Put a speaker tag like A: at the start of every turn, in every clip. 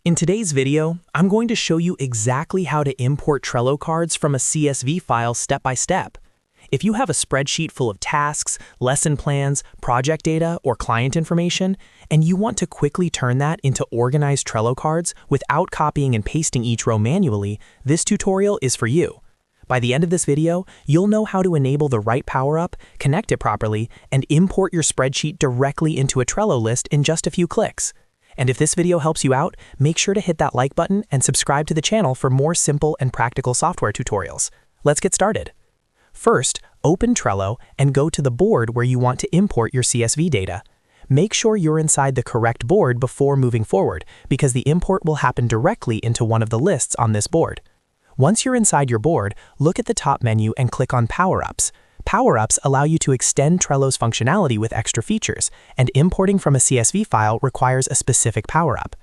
A: In today's video, I'm going to show you exactly how to import Trello cards from a CSV file step by step. If you have a spreadsheet full of tasks, lesson plans, project data, or client information, and you want to quickly turn that into organized Trello cards without copying and pasting each row manually, this tutorial is for you. By the end of this video, you'll know how to enable the right power-up, connect it properly, and import your spreadsheet directly into a Trello list in just a few clicks. And if this video helps you out, make sure to hit that like button and subscribe to the channel for more simple and practical software tutorials. Let's get started. First, open Trello and go to the board where you want to import your CSV data. Make sure you're inside the correct board before moving forward, because the import will happen directly into one of the lists on this board. Once you're inside your board, look at the top menu and click on Power-Ups. Power-Ups allow you to extend Trello's functionality with extra features, and importing from a CSV file requires a specific power-up.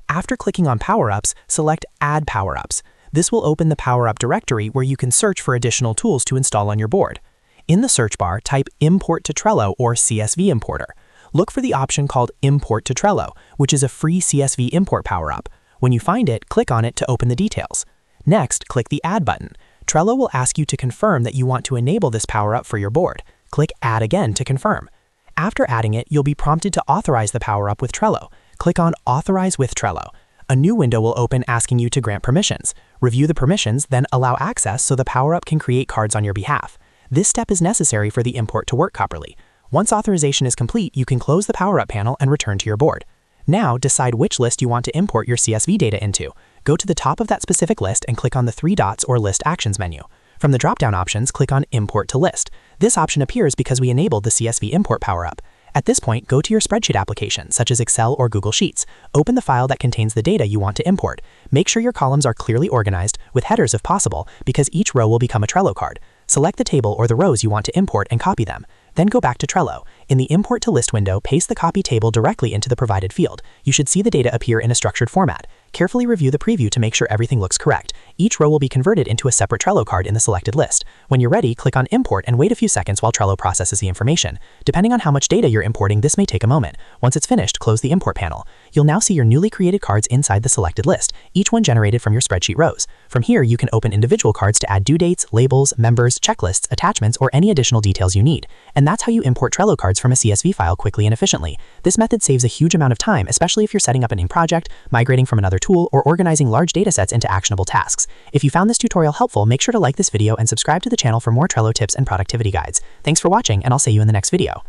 A: After clicking on Power-Ups, select Add Power-Ups. This will open the Power-Up directory where you can search for additional tools to install on your board. In the search bar, type Import to Trello or CSV Importer. Look for the option called Import to Trello, which is a free CSV import power-up. When you find it, click on it to open the details. Next, click the Add button. Trello will ask you to confirm that you want to enable this power-up for your board. Click Add again to confirm. After adding it, you'll be prompted to authorize the power-up with Trello. Click on Authorize with Trello. A new window will open asking you to grant permissions. Review the permissions, then allow access so the power-up can create cards on your behalf. This step is necessary for the import to work properly. Once authorization is complete, you can close the power-up panel and return to your board. Now, decide which list you want to import your CSV data into. Go to the top of that specific list and click on the three dots or List Actions menu. From the drop-down options, click on Import to List. This option appears because we enabled the CSV import power-up. At this point, go to your spreadsheet application, such as Excel or Google Sheets. Open the file that contains the data you want to import. Make sure your columns are clearly organized, with headers if possible, because each row will become a Trello card. Select the table or the rows you want to import and copy them. Then go back to Trello. In the Import to List window, paste the copy table directly into the provided field. You should see the data appear in a structured format. Carefully review the preview to make sure everything looks correct. Each row will be converted into a separate Trello card in the selected list. When you're ready, click on Import and wait a few seconds while Trello processes the information. Depending on how much data you're importing, this may take a moment. Once it's finished, close the Import panel. You'll now see your newly created cards inside the selected list, each one generated from your spreadsheet rows. From here, you can open individual cards to add due dates, labels, members, checklists, attachments, or any additional details you need. And that's how you import Trello cards from a CSV file quickly and efficiently. This method saves a huge amount of time, especially if you're setting up a new project, migrating from another tool, or organizing large datasets into actionable tasks. If you found this tutorial helpful, make sure to like this video and subscribe to the channel for more Trello tips and productivity guides. Thanks for watching, and I'll see you in the next video.